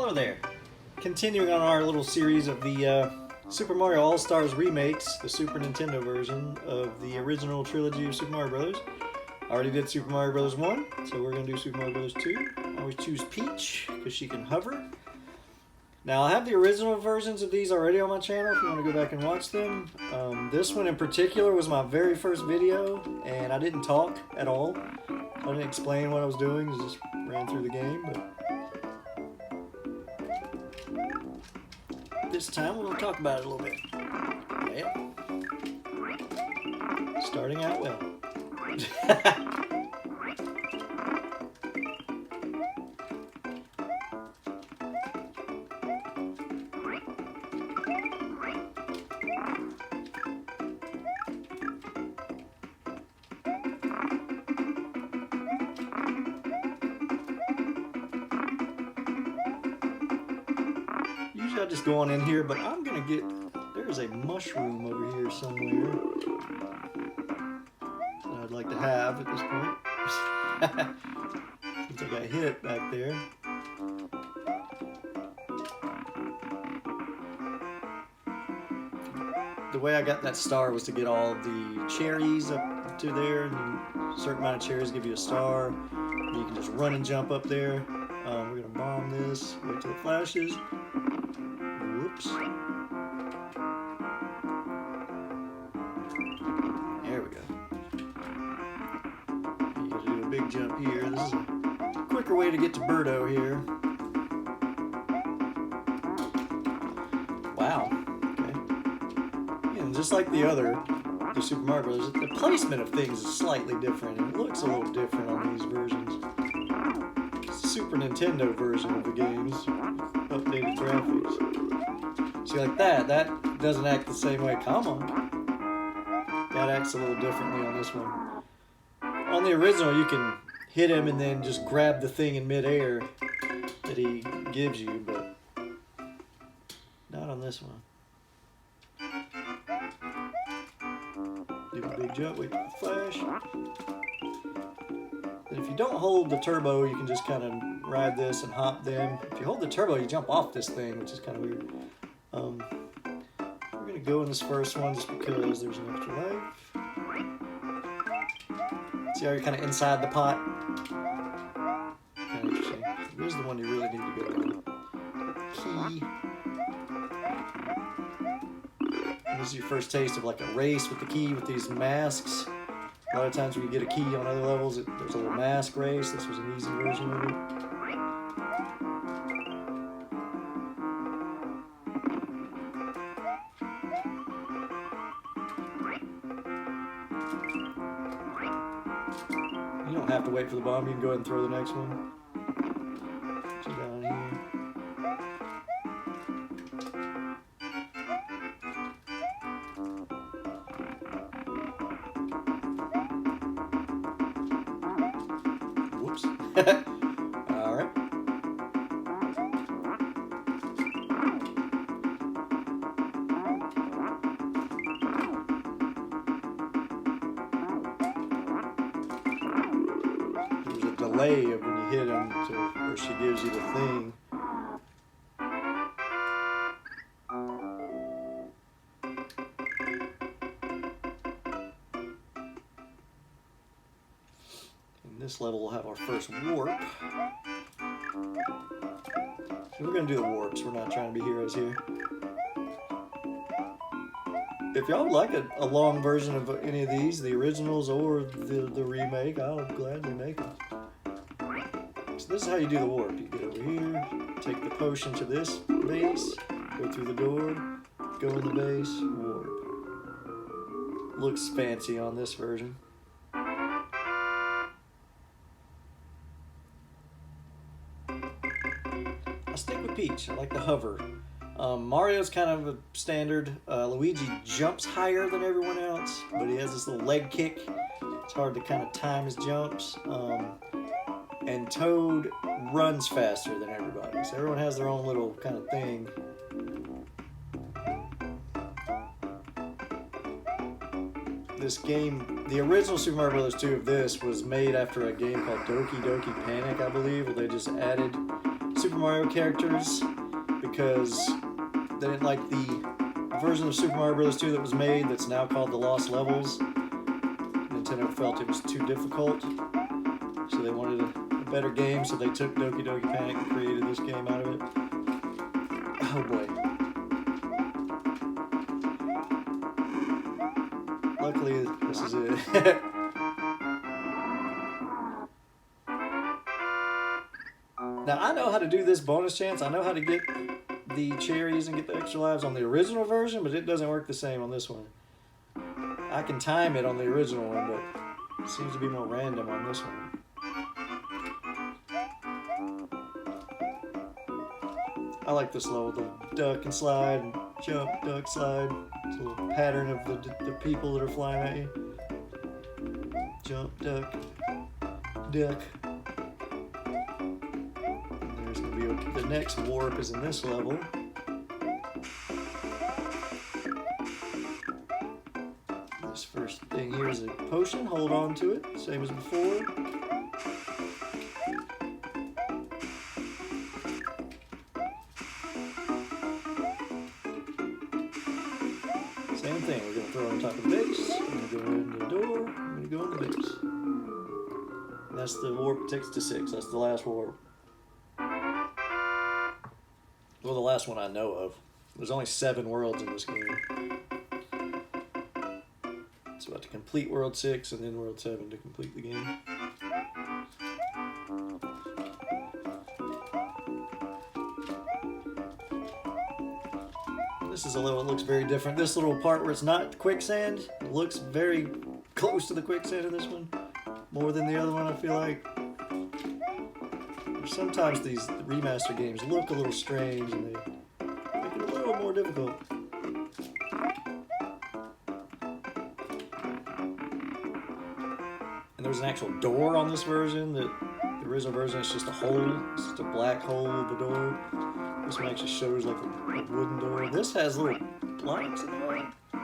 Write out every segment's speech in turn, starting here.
Hello there. Continuing on our little series of the Super Mario All-Stars remakes, the Super Nintendo version of the original trilogy of Super Mario Brothers. I already did Super Mario Brothers 1, so we're going to do Super Mario Brothers 2. I always choose Peach because she can hover. Now I have the original versions of these already on my channel if you want to go back and watch them. This one in particular was my very first video, and I didn't talk at all. I didn't explain what I was doing, I just ran through the game. But this time we're going to talk about it a little bit. Yeah. Starting out well. Usually I just go on in here, but I'm gonna get, there's a mushroom over here somewhere that I'd like to have at this point. Since I got hit back there. The way I got that star was to get all of the cherries up to there, and a certain amount of cherries give you a star. And you can just run and jump up there. We're gonna bomb this, wait till it flashes. Whoops. There we go. You gotta do a big jump here. This is a quicker way to get to Birdo here. Wow. Okay. And just like the Super Mario Brothers, the placement of things is slightly different, and it looks a little different on these versions. It's the Super Nintendo version of the games, updated graphics. See, like that doesn't act the same way. Come on. That acts a little differently on this one. On the original, you can hit him and then just grab the thing in midair that he gives you, but not on this one. Do a big jump, wait for the flash. And if you don't hold the turbo, you can just kind of ride this and hop them. If you hold the turbo, you jump off this thing, which is kind of weird. We're going to go in this first one just because there's an extra life. See how you're kind of inside the pot? Kind of interesting. This is the one you really need to go in. Key. And this is your first taste of like a race with the key with these masks. A lot of times when you get a key on other levels, there's a little mask race. This was an easy version of it. You don't have to wait for the bomb, you can go ahead and throw the next one. So down here. Whoops. Alright. Delay of when you hit him to where she gives you the thing. In this level we'll have our first warp. So we're going to do the warps, we're not trying to be heroes here. If y'all would like a long version of any of these, the originals or the remake, I'll gladly make them. So this is how you do the warp. You get over here, take the potion to this base, go through the door, go in the base, warp. Looks fancy on this version. I stick with Peach. I like the hover. Mario's kind of a standard. Luigi jumps higher than everyone else, but he has this little leg kick. It's hard to kind of time his jumps. And Toad runs faster than everybody. So everyone has their own little kind of thing. this game, the original Super Mario Brothers 2 of this was made after a game called Doki Doki Panic, I believe, where they just added Super Mario characters because they didn't like the version of Super Mario Bros. 2 that was made that's now called the Lost Levels. Nintendo felt it was too difficult, so they wanted a better game, so they took Doki Doki Panic and created this game out of it. Oh boy. Luckily, this is it. Now, I know how to do this bonus chance. I know how to get the cherries and get the extra lives on the original version, but it doesn't work the same on this one. I can time it on the original one, but it seems to be more random on this one. I like this level, the duck and slide, and jump, duck, slide. It's a little pattern of the people that are flying at you. Jump, duck, duck. The next warp is in this level. This first thing here is a potion. Hold on to it, same as before. Same thing. We're going to throw on top of the base. We're going to go in the door. We're going to go in the base. And that's the warp. Takes to 6. That's the last warp. Well, the last one I know of. There's only 7 worlds in this game. It's about to complete World 6 and then World 7 to complete the game. This is a level that looks very different. This little part where it's not quicksand looks very close to the quicksand in this one. More than the other one, I feel like. Sometimes these remaster games look a little strange and they make it a little more difficult. And there's an actual door on this version. The original version is just a hole. It's just a black hole of the door. This one actually shows like a wooden door. This has little blocks in the way. So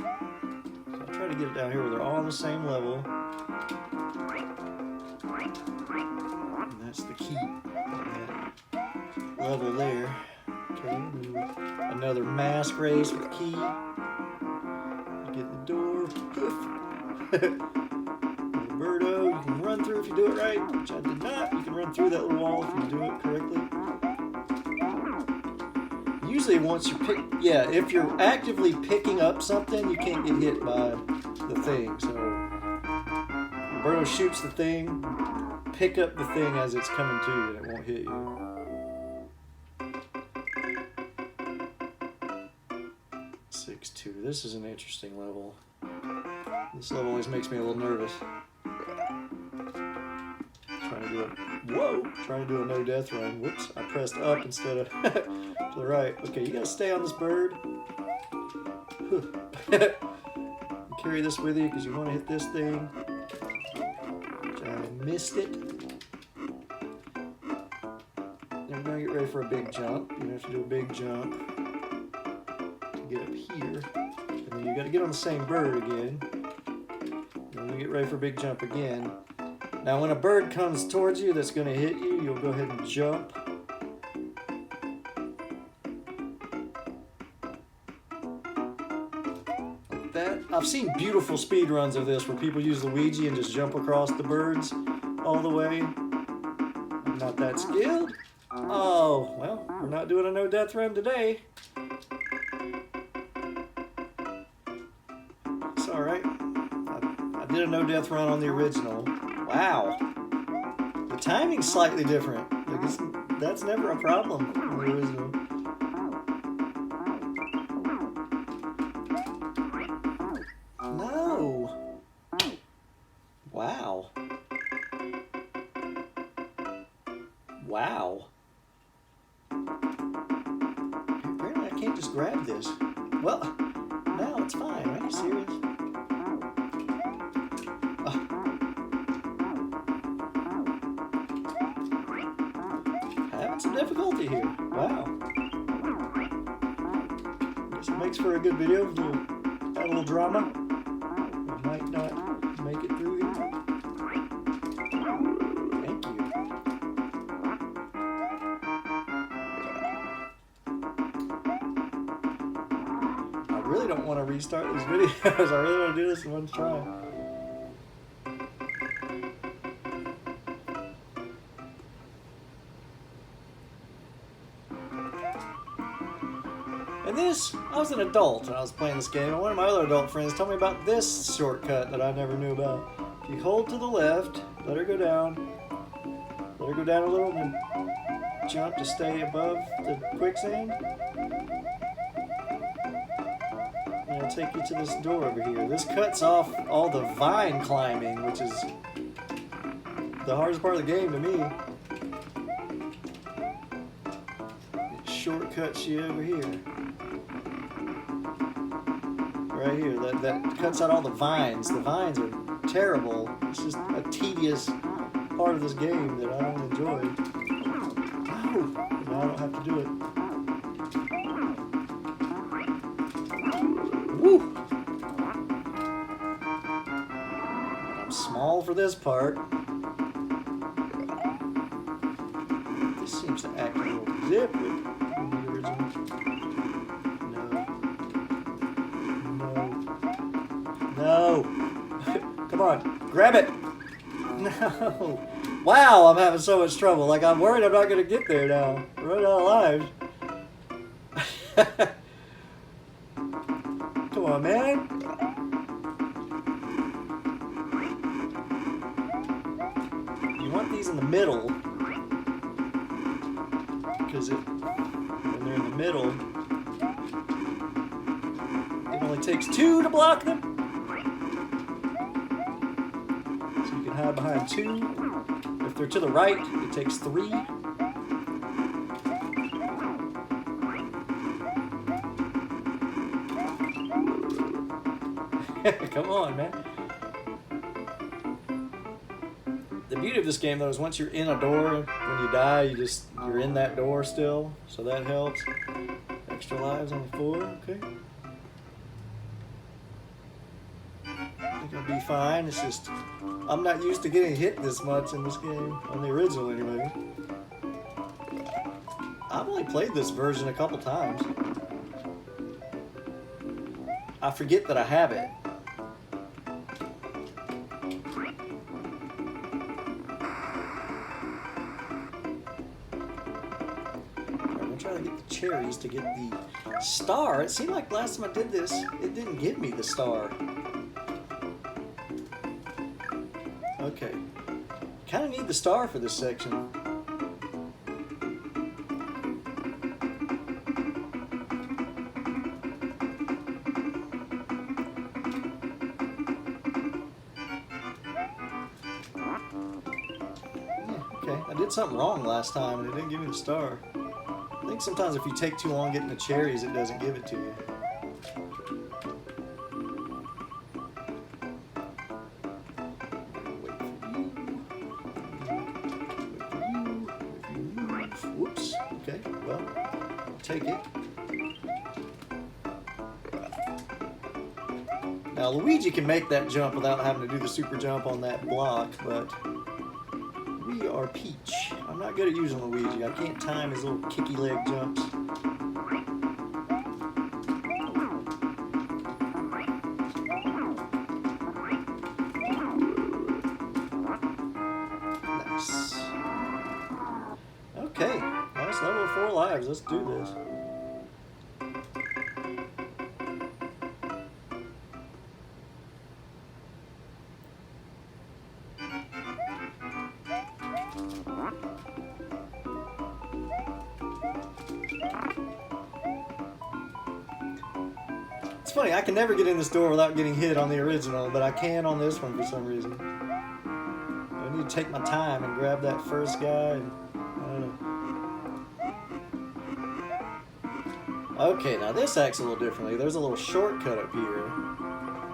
I'll try to get it down here where they're all on the same level. That's the key. That level there. Okay, another mask race with key. Get the door. Birdo, you can run through if you do it right, which I did not. You can run through that little wall if you do it correctly. Usually once you pick, yeah, if you're actively picking up something, you can't get hit by the thing. So when Birdo shoots the thing, pick up the thing as it's coming to you and it won't hit you. This is an interesting level. This level always makes me a little nervous. Trying to do a no death run. Whoops, I pressed up instead of to the right. Okay, you gotta stay on this bird. Carry this with you because you want to hit this thing. I missed it. Then we're going to get ready for a big jump. You have to do a big jump to get up here. And then you got to get on the same bird again. And we get ready for a big jump again. Now when a bird comes towards you that's going to hit you, you'll go ahead and jump. Like that. I've seen beautiful speed runs of this where people use Luigi and just jump across the birds all the way. I'm not that skilled. Oh, well, we're not doing a no death run today. It's alright. I did a no death run on the original. Wow. The timing's slightly different. Like that's never a problem on the original. No. Wow. Wow. Apparently I can't just grab this. Well, now it's fine. Are you serious? Having some difficulty here. Wow. Guess it makes for a good video. Add a little drama. I might not make it through here. Thank you. really don't want to restart these videos. I really want to do this in one try. And this, I was an adult when I was playing this game, and one of my other adult friends told me about this shortcut that I never knew about. If you hold to the left, let her go down. Let her go down a little, and then jump to stay above the quicksand. And it'll take you to this door over here. This cuts off all the vine climbing, which is the hardest part of the game to me. It shortcuts you over here. Right here, that cuts out all the vines. The vines are terrible. It's just a tedious part of this game that I don't enjoy. No, now I don't have to do it. Woo! I'm small for this part. This seems to act a little different from the original. No. Come on, grab it. No. Wow, I'm having so much trouble. Like, I'm worried I'm not going to get there now. I'm running out of lives. Come on, man. You want these in the middle. Because when they're in the middle, it only takes 2 to block them. So you can hide behind 2. If they're to the right, it takes 3. Come on, man. The beauty of this game, though, is once you're in a door, when you die, you're in that door still, so that helps. Extra lives on the 4, okay. I think I'll be fine. It's just I'm not used to getting hit this much in this game, on the original anyway. I've only played this version a couple times. I forget that I have it. I'm gonna try to get the cherries to get the star. It seemed like last time I did this, it didn't give me the star. Okay. Kind of need the star for this section. Okay, I did something wrong last time and it didn't give me the star. I think sometimes if you take too long getting the cherries, it doesn't give it to you. Whoops. Okay, well, I'll take it. Now, Luigi can make that jump without having to do the super jump on that block, but we are Peach. I'm not good at using Luigi. I can't time his little kicky leg jumps. Nice. Okay, that's level 4 lives. Let's do this. It's funny, I can never get in this door without getting hit on the original, but I can on this one for some reason. I need to take my time and grab that first guy. And, I don't know. Okay, now this acts a little differently. There's a little shortcut up here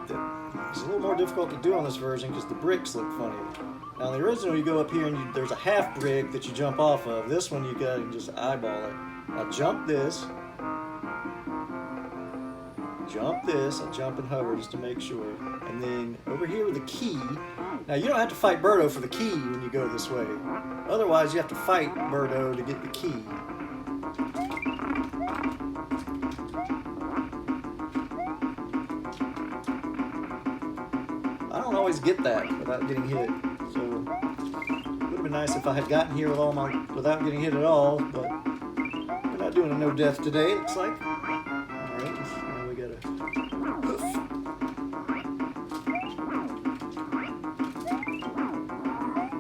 that is a little more difficult to do on this version because the bricks look funny. Now in the original, you go up here and there's a half brick that you jump off of. This one you can just eyeball it. Now jump this. Jump this, I jump and hover just to make sure. And then over here with the key, now you don't have to fight Birdo for the key when you go this way. Otherwise you have to fight Birdo to get the key. always get that without getting hit. So it would have been nice if I had gotten here without getting hit at all, but we're not doing a no death today, looks like. Alright, now we gotta hoof.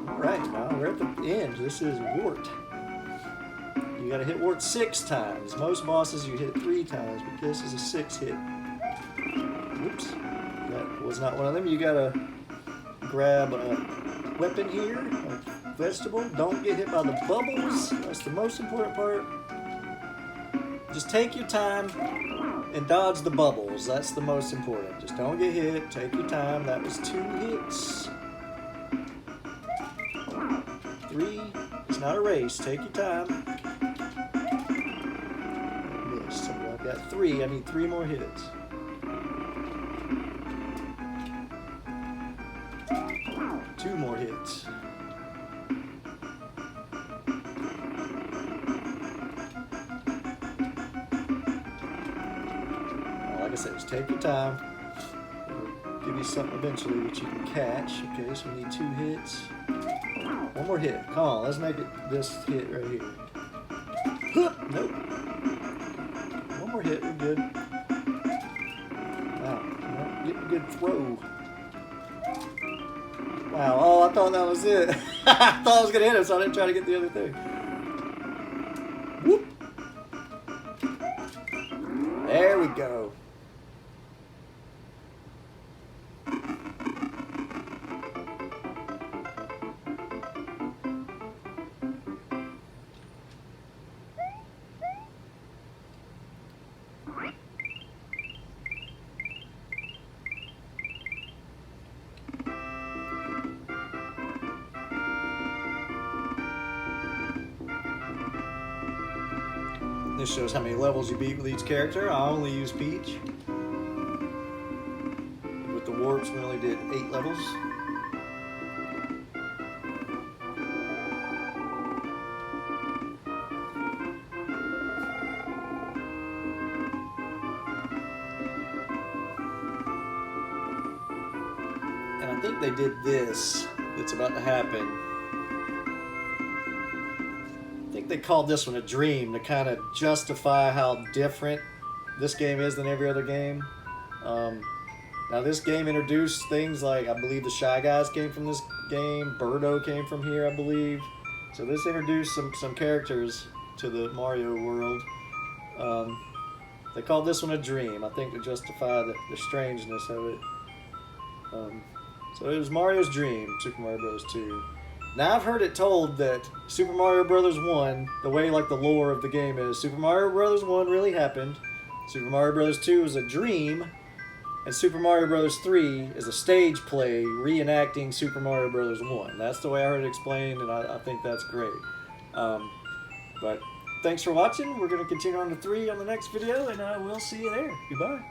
Alright, now we're at the end. This is Wart. You gotta hit Wart 6 times. Most bosses you hit 3 times, but this is a 6 hit. Oops, that was not one of them. You gotta grab a weapon here, a vegetable. Don't get hit by the bubbles. That's the most important part. Just take your time and dodge the bubbles. That's the most important. Just don't get hit. Take your time. That was 2 hits. 3. It's not a race. Take your time. So I've got 3. I need 3 more hits. 2 more hits. Well, like I said, just take your time. It'll give you something eventually that you can catch. Okay, so we need 2 hits. 1 more hit. Come on, let's make it this hit right here. Nope. More hit, we're good. Wow, getting a good throw. Wow, oh, I thought that was it. I thought I was going to hit him, so I didn't try to get the other thing. Whoop. There we go. This shows how many levels you beat with each character. I only use Peach. With the Warts, we only did 8 levels. And I think they did this that's about to happen. I think they called this one a dream to kind of justify how different this game is than every other game. Now this game introduced things like, I believe the Shy Guys came from this game, Birdo came from here, I believe. So this introduced some characters to the Mario world. They called this one a dream, I think, to justify the strangeness of it. So it was Mario's dream, Super Mario Bros. 2. Now I've heard it told that Super Mario Bros. 1, the way like the lore of the game is, Super Mario Bros. 1 really happened, Super Mario Bros. 2 is a dream, and Super Mario Bros. 3 is a stage play reenacting Super Mario Bros. 1. That's the way I heard it explained, and I think that's great. But thanks for watching. We're going to continue on to 3 on the next video, and I will see you there. Goodbye.